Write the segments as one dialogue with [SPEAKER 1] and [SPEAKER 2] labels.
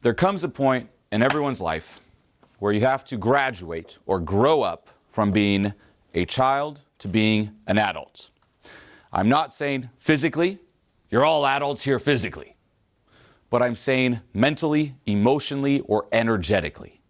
[SPEAKER 1] There comes a point in everyone's life where you have to graduate or grow up from being a child to being an adult. I'm not saying physically, you're all adults here physically, but I'm saying mentally, emotionally, or energetically.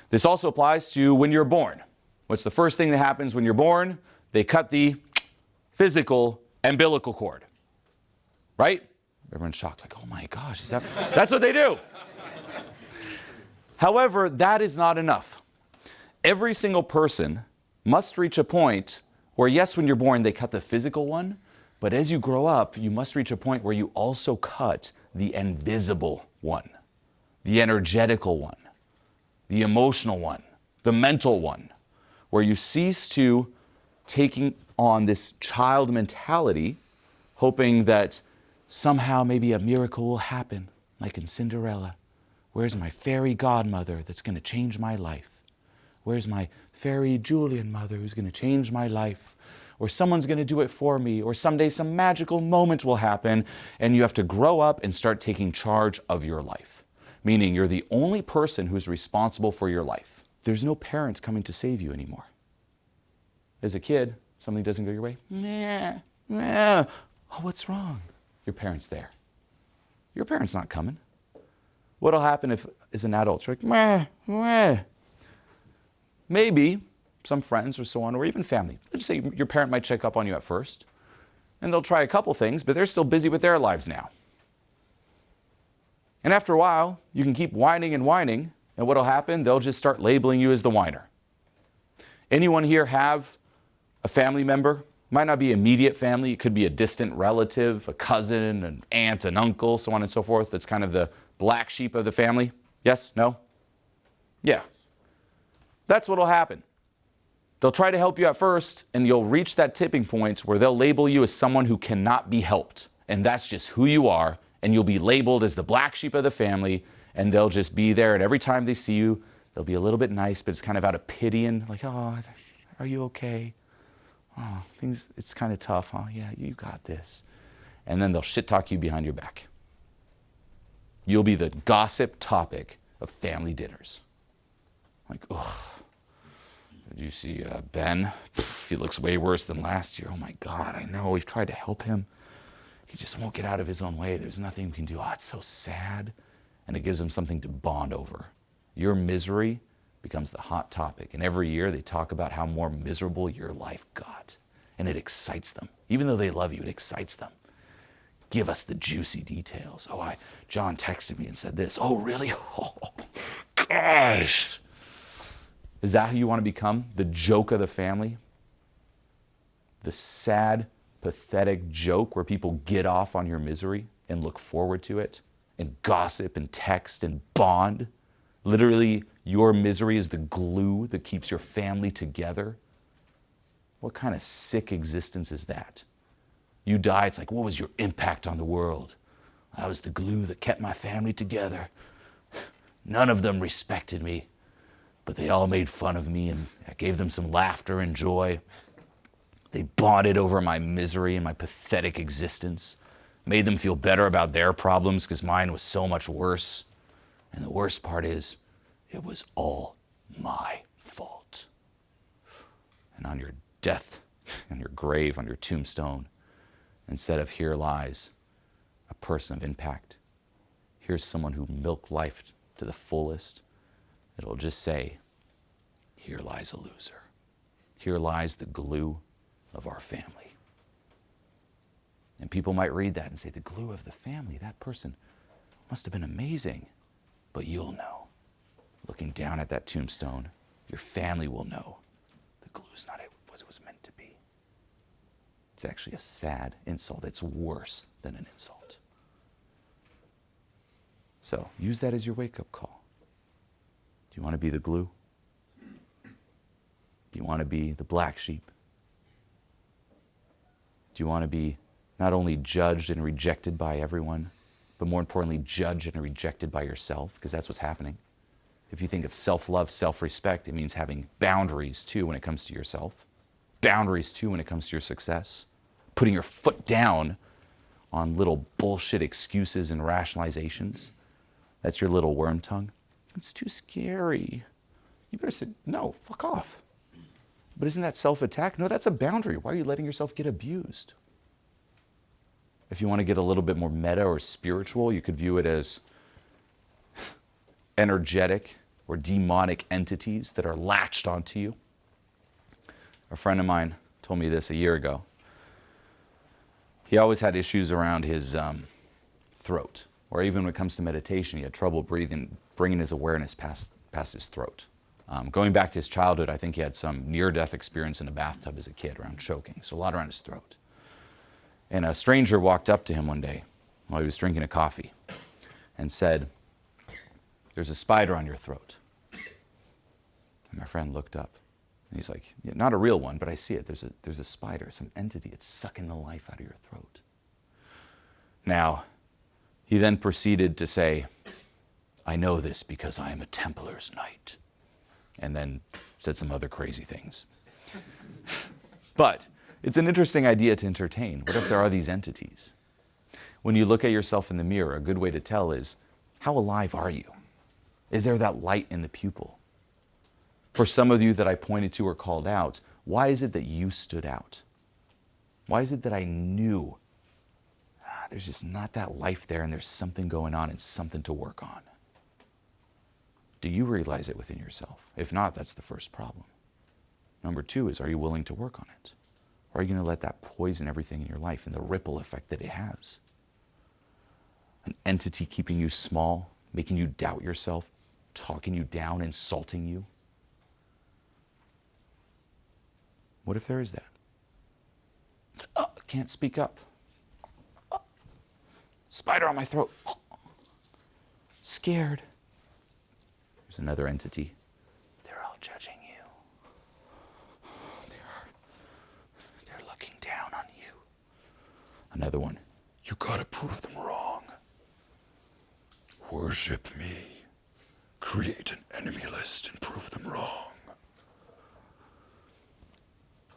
[SPEAKER 1] This also applies to when you're born. What's the first thing that happens when you're born? They cut the physical umbilical cord, right? Everyone's shocked, like, oh my gosh, that's what they do. However, that is not enough. Every single person must reach a point where, yes, when you're born, they cut the physical one, but as you grow up, you must reach a point where you also cut the invisible one, the energetical one, the emotional one, the mental one, where you cease to taking on this child mentality, hoping that somehow maybe a miracle will happen, like in Cinderella. Where's my fairy godmother that's going to change my life? Where's my fairy Julien mother who's going to change my life? Or someone's going to do it for me, or someday some magical moment will happen, and you have to grow up and start taking charge of your life. Meaning you're the only person who's responsible for your life. There's no parent coming to save you anymore. As a kid, something doesn't go your way. Oh, what's wrong? Your parent's there. Your parent's not coming. What'll happen if, as an adult, you're like, maybe some friends or so on, or even family. Let's say your parent might check up on you at first, and they'll try a couple things, but they're still busy with their lives now. And after a while, you can keep whining, and what'll happen? They'll just start labeling you as the whiner. Anyone here have a family member? Might not be immediate family. It could be a distant relative, a cousin, an aunt, an uncle, so on and so forth. That's kind of the black sheep of the family. Yes? No? Yeah. That's what'll happen. They'll try to help you at first, and you'll reach that tipping point where they'll label you as someone who cannot be helped. And that's just who you are, and you'll be labeled as the black sheep of the family, and they'll just be there, and every time they see you, they'll be a little bit nice, but it's kind of out of pity and like, oh, are you okay? Oh, it's kind of tough, huh? Yeah, you got this. And then they'll shit talk you behind your back. You'll be the gossip topic of family dinners. Like, oh, did you see Ben? He looks way worse than last year. Oh my God, I know. We've tried to help him. He just won't get out of his own way. There's nothing we can do. Oh, it's so sad. And it gives them something to bond over. Your misery becomes the hot topic. And every year they talk about how more miserable your life got. And it excites them. Even though they love you, it excites them. Give us the juicy details. Oh, John texted me and said this. Oh, really? Oh, gosh. Is that who you want to become? The joke of the family? The sad, pathetic joke where people get off on your misery and look forward to it and gossip and text and bond? Literally, your misery is the glue that keeps your family together. What kind of sick existence is that? You die, it's like, what was your impact on the world? I was the glue that kept my family together. None of them respected me, but they all made fun of me, and I gave them some laughter and joy. They bonded over my misery and my pathetic existence, made them feel better about their problems because mine was so much worse. And the worst part is, it was all my fault. And on your death, on your grave, on your tombstone, instead of here lies a person of impact, here's someone who milked life to the fullest, it'll just say, here lies a loser. Here lies the glue of our family. And people might read that and say, the glue of the family, that person must have been amazing. But you'll know. Looking down at that tombstone, your family will know the glue's not what it was meant to be. It's actually a sad insult. It's worse than an insult. So use that as your wake-up call. Do you want to be the glue? Do you want to be the black sheep? Do you want to be not only judged and rejected by everyone, but more importantly, judged and rejected by yourself? Because that's what's happening. If you think of self-love, self-respect, it means having boundaries too when it comes to yourself. Boundaries too when it comes to your success. Putting your foot down on little bullshit excuses and rationalizations. That's your little worm tongue. It's too scary. You better say, no, fuck off. But isn't that self-attack? No, that's a boundary. Why are you letting yourself get abused? If you want to get a little bit more meta or spiritual, you could view it as energetic or demonic entities that are latched onto you. A friend of mine told me this a year ago. He always had issues around his throat, or even when it comes to meditation, he had trouble bringing his awareness past his throat. Going back to his childhood, I think he had some near-death experience in a bathtub as a kid around choking, so a lot around his throat. And a stranger walked up to him one day while he was drinking a coffee and said, "There's a spider on your throat." And my friend looked up and he's like, "Yeah, not a real one, but I see it. There's a spider. It's an entity. It's sucking the life out of your throat." Now, he then proceeded to say, "I know this because I am a Templar's knight," and then said some other crazy things. But it's an interesting idea to entertain. What if there are these entities? When you look at yourself in the mirror, a good way to tell is, how alive are you? Is there that light in the pupil? For some of you that I pointed to or called out, why is it that you stood out? Why is it that I knew there's just not that life there and there's something going on and something to work on? Do you realize it within yourself? If not, that's the first problem. Number two is, are you willing to work on it? Or are you going to let that poison everything in your life and the ripple effect that it has? An entity keeping you small, making you doubt yourself, talking you down, insulting you. What if there is that? Can't speak up. Spider on my throat. Scared. There's another entity. They're all judging you. They're looking down on you. Another one. You gotta prove them wrong. Worship me. Create an enemy list and prove them wrong.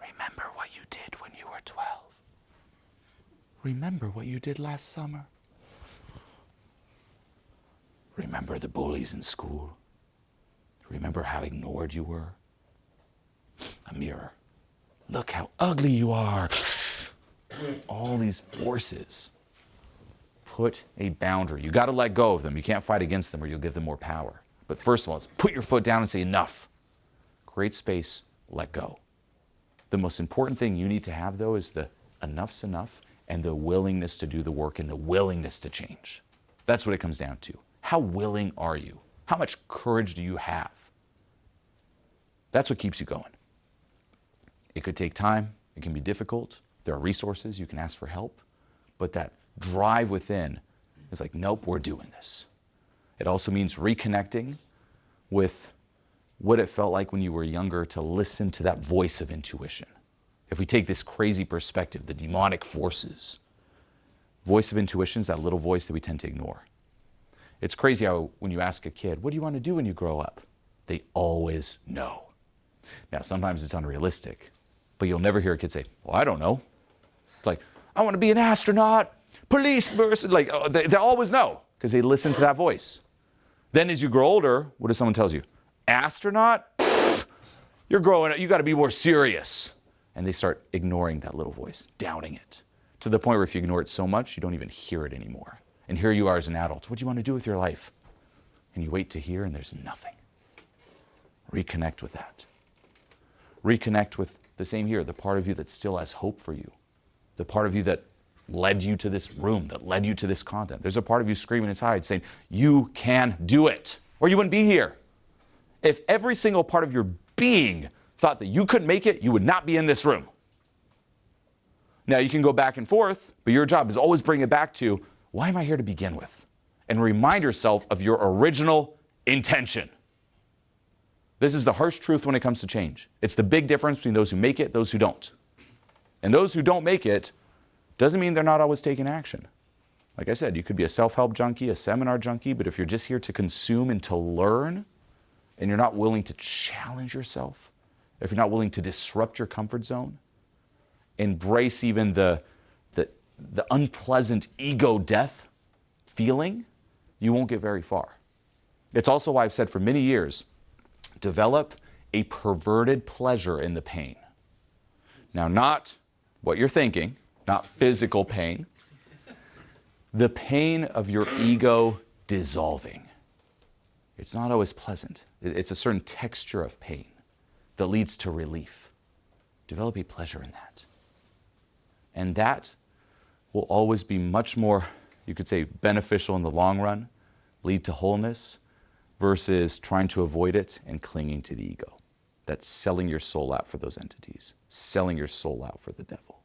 [SPEAKER 1] Remember what you did when you were 12. Remember what you did last summer. Remember the bullies in school. Remember how ignored you were. A mirror. Look how ugly you are. All these forces. Put a boundary. You got to let go of them. You can't fight against them or you'll give them more power. But first of all, let's put your foot down and say enough. Create space, let go. The most important thing you need to have, though, is the enough's enough and the willingness to do the work and the willingness to change. That's what it comes down to. How willing are you? How much courage do you have? That's what keeps you going. It could take time. It can be difficult. There are resources. You can ask for help. But that drive within is like, nope, we're doing this. It also means reconnecting with what it felt like when you were younger to listen to that voice of intuition. If we take this crazy perspective, the demonic forces, voice of intuition is that little voice that we tend to ignore. It's crazy how when you ask a kid, what do you want to do when you grow up? They always know. Now, sometimes it's unrealistic, but you'll never hear a kid say, well, I don't know. It's like, I want to be an astronaut, police person. Like, they always know because they listen to that voice. Then as you grow older, what if someone tells you? Astronaut? You're growing up, you got to be more serious. And they start ignoring that little voice, downing it, to the point where if you ignore it so much, you don't even hear it anymore. And here you are as an adult. What do you want to do with your life? And you wait to hear and there's nothing. Reconnect with that. Reconnect with the same here, the part of you that still has hope for you. The part of you that led you to this room, that led you to this content. There's a part of you screaming inside saying, you can do it, or you wouldn't be here. If every single part of your being thought that you couldn't make it, you would not be in this room. Now, you can go back and forth, but your job is always bring it back to, why am I here to begin with? And remind yourself of your original intention. This is the harsh truth when it comes to change. It's the big difference between those who make it, those who don't. And those who don't make it doesn't mean they're not always taking action. Like I said, you could be a self-help junkie, a seminar junkie, but if you're just here to consume and to learn, and you're not willing to challenge yourself, if you're not willing to disrupt your comfort zone, embrace even the unpleasant ego death feeling, you won't get very far. It's also why I've said for many years, develop a perverted pleasure in the pain. Now, not what you're thinking, not physical pain, the pain of your ego dissolving. It's not always pleasant. It's a certain texture of pain that leads to relief. Develop a pleasure in that. And that will always be much more, you could say, beneficial in the long run, lead to wholeness, versus trying to avoid it and clinging to the ego. That's selling your soul out for those entities, selling your soul out for the devil.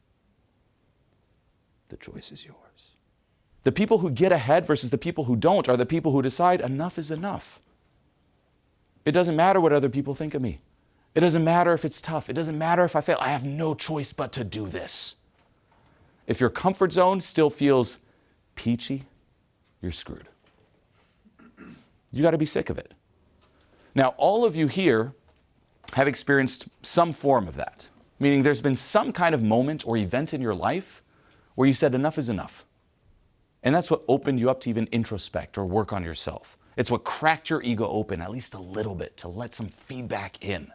[SPEAKER 1] The choice is yours. The people who get ahead versus the people who don't are the people who decide enough is enough. It doesn't matter what other people think of me. It doesn't matter if it's tough. It doesn't matter if I fail. I have no choice but to do this. If your comfort zone still feels peachy, you're screwed. You got to be sick of it. Now, all of you here have experienced some form of that, meaning there's been some kind of moment or event in your life where you said enough is enough. And that's what opened you up to even introspect or work on yourself. It's what cracked your ego open at least a little bit to let some feedback in.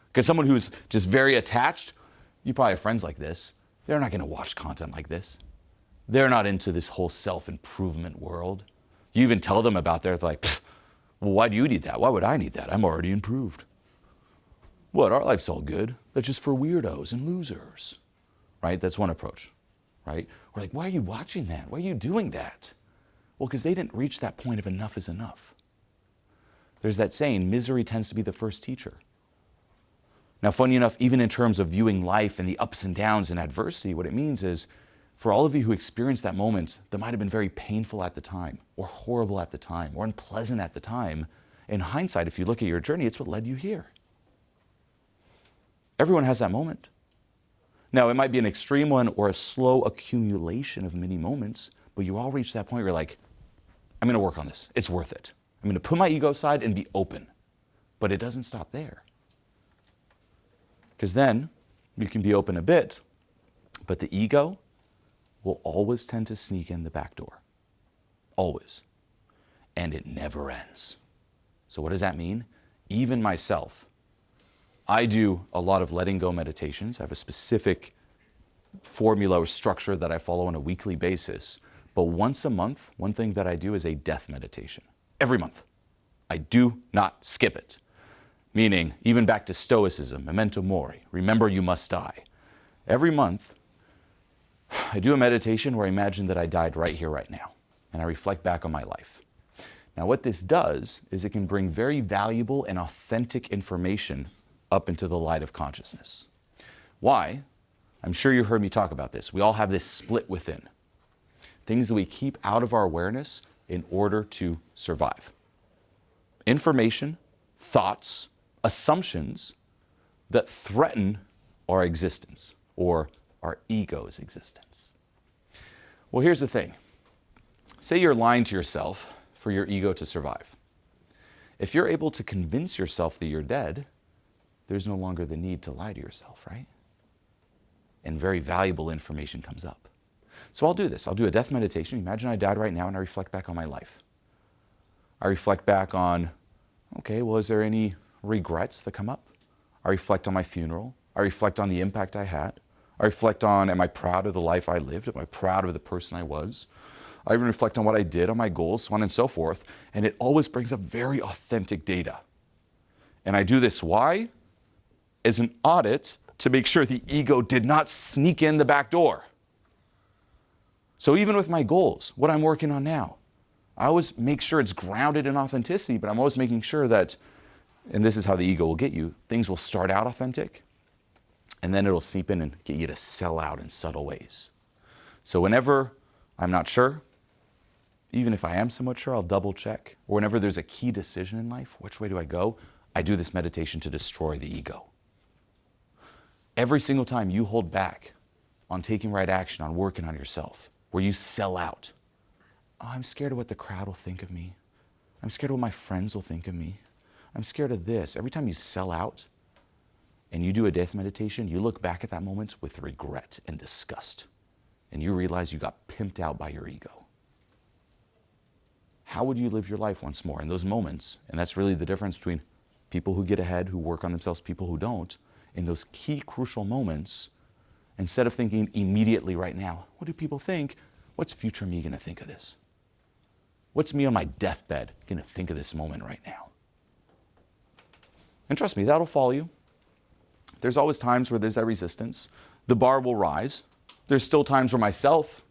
[SPEAKER 1] Because someone who's just very attached, you probably have friends like this, they're not going to watch content like this. They're not into this whole self-improvement world. You even tell them about that, they're like, well, why do you need that? Why would I need that? I'm already improved. What, our life's all good. That's just for weirdos and losers, right? That's one approach, right? We're like, why are you watching that? Why are you doing that? Well, because they didn't reach that point of enough is enough. There's that saying, misery tends to be the first teacher. Now, funny enough, even in terms of viewing life and the ups and downs and adversity, what it means is, for all of you who experienced that moment that might have been very painful at the time, or horrible at the time, or unpleasant at the time, in hindsight, if you look at your journey, it's what led you here. Everyone has that moment. Now, it might be an extreme one or a slow accumulation of many moments, but you all reach that point where you're like, I'm going to work on this. It's worth it. I'm going to put my ego aside and be open. But it doesn't stop there. Because then you can be open a bit, but the ego will always tend to sneak in the back door. Always. And it never ends. So what does that mean? Even myself, I do a lot of letting go meditations. I have a specific formula or structure that I follow on a weekly basis. But once a month, one thing that I do is a death meditation. Every month. I do not skip it. Meaning, even back to Stoicism, memento mori, remember you must die. Every month, I do a meditation where I imagine that I died right here, right now. And I reflect back on my life. Now, what this does is it can bring very valuable and authentic information up into the light of consciousness. Why? I'm sure you've heard me talk about this. We all have this split within. Things that we keep out of our awareness in order to survive. Information, thoughts, assumptions that threaten our existence or our ego's existence. Well, here's the thing. Say you're lying to yourself for your ego to survive. If you're able to convince yourself that you're dead, there's no longer the need to lie to yourself, right? And very valuable information comes up. So I'll do this. I'll do a death meditation. Imagine I died right now and I reflect back on my life. I reflect back on, okay, well, is there any regrets that come up? I reflect on my funeral. I reflect on the impact I had. I reflect on, am I proud of the life I lived? Am I proud of the person I was? I even reflect on what I did, on my goals, so on and so forth. And it always brings up very authentic data. And I do this, why? As an audit to make sure the ego did not sneak in the back door. So even with my goals, what I'm working on now, I always make sure it's grounded in authenticity, but I'm always making sure that, and this is how the ego will get you, things will start out authentic, and then it'll seep in and get you to sell out in subtle ways. So whenever I'm not sure, even if I am somewhat sure, I'll double check. Or whenever there's a key decision in life, which way do I go? I do this meditation to destroy the ego. Every single time you hold back on taking right action, on working on yourself, where you sell out, oh, I'm scared of what the crowd will think of me. I'm scared of what my friends will think of me. I'm scared of this. Every time you sell out and you do a death meditation, you look back at that moment with regret and disgust. And you realize you got pimped out by your ego. how would you live your life once more in those moments? And that's really the difference between people who get ahead, who work on themselves, people who don't. In those key crucial moments, instead of thinking immediately right now, what do people think? What's future me going to think of this? What's me on my deathbed going to think of this moment right now? And trust me, that'll follow you. There's always times where there's that resistance. The bar will rise. There's still times where myself,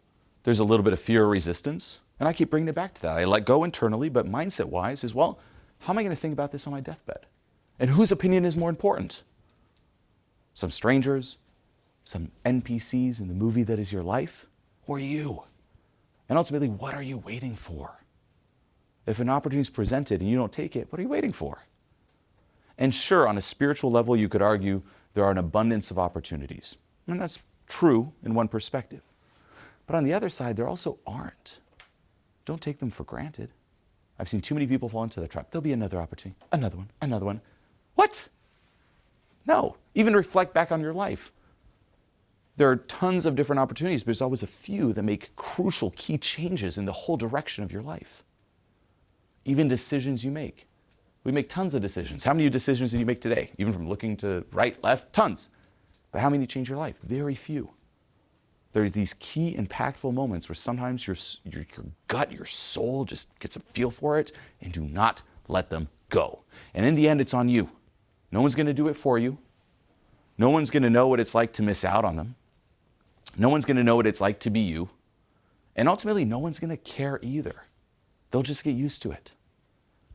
[SPEAKER 1] there's a little bit of fear or resistance. And I keep bringing it back to that. I let go internally, but mindset-wise is, well, how am I going to think about this on my deathbed? And whose opinion is more important? Some strangers, some NPCs in the movie that is your life, or you? And ultimately, what are you waiting for? If an opportunity is presented and you don't take it, what are you waiting for? And sure, on a spiritual level, you could argue there are an abundance of opportunities. And that's true in one perspective. But on the other side, there also aren't. Don't take them for granted. I've seen too many people fall into the trap. There'll be another opportunity, another one, another one. What? No. Even reflect back on your life. There are tons of different opportunities, but there's always a few that make crucial, key changes in the whole direction of your life. Even decisions you make. We make tons of decisions. How many decisions did you make today? Even from looking to right, left? Tons. But how many change your life? Very few. There's these key, impactful moments where sometimes your gut, your soul just gets a feel for it, and do not let them go. And in the end, it's on you. No one's going to do it for you. No one's going to know what it's like to miss out on them. No one's going to know what it's like to be you. And ultimately, no one's going to care either. They'll just get used to it.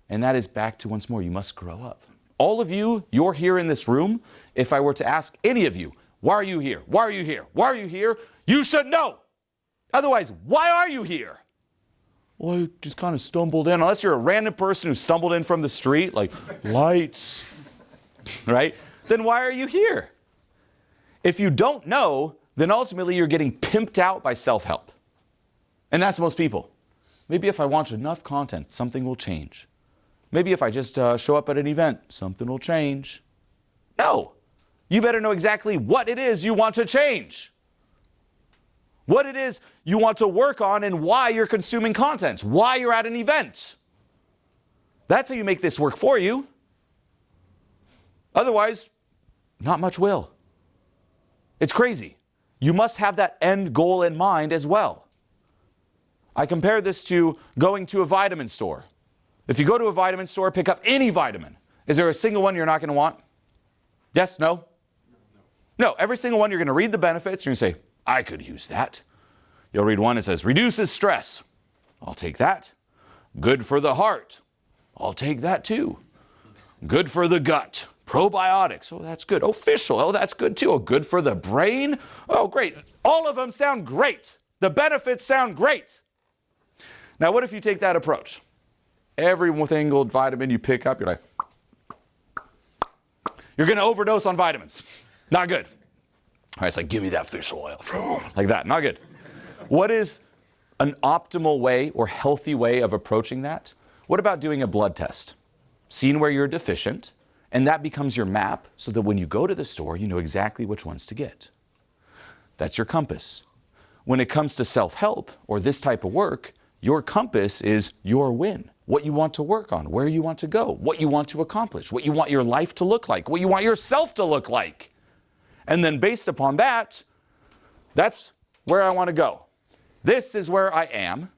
[SPEAKER 1] And that is back to once more, you must grow up. All of you, you're here in this room. If I were to ask any of you, why are you here? Why are you here? Why are you here? You should know. Otherwise, why are you here? Well, I just kind of stumbled in. Unless you're a random person who stumbled in from the street, like lights, right? Then why are you here? If you don't know, then ultimately you're getting pimped out by self-help. And that's most people. Maybe if I watch enough content, something will change. Maybe if I just show up at an event, something will change. No. You better know exactly what it is you want to change. What it is you want to work on and why you're consuming content, why you're at an event. That's how you make this work for you. Otherwise, not much will. It's crazy. You must have that end goal in mind as well. I compare this to going to a vitamin store. If you go to a vitamin store, pick up any vitamin. Is there a single one you're not going to want? Yes, no? No, every single one you're going to read the benefits. You're going to say, I could use that. You'll read one that says, reduces stress. I'll take that. Good for the heart. I'll take that too. Good for the gut. Probiotics. Oh, that's good. Oh, fish oil. Oh, that's good too. Oh, good for the brain. Oh, great. All of them sound great. The benefits sound great. Now, what if you take that approach? Every single vitamin you pick up, you're like, you're going to overdose on vitamins. Not good. All right, it's like, give me that fish oil. Like that. Not good. What is an optimal way or healthy way of approaching that? What about doing a blood test? Seeing where you're deficient, and that becomes your map so that when you go to the store, you know exactly which ones to get. That's your compass. When it comes to self-help or this type of work, your compass is your win. What you want to work on, where you want to go, what you want to accomplish, what you want your life to look like, what you want yourself to look like. And then based upon that, that's where I want to go. This is where I am.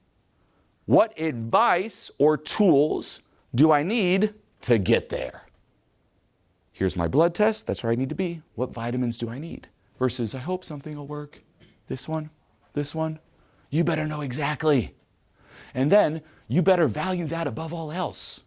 [SPEAKER 1] What advice or tools do I need to get there? Here's my blood test. That's where I need to be. What vitamins do I need? Versus, I hope something will work. This one, this one. You better know exactly. And then you better value that above all else.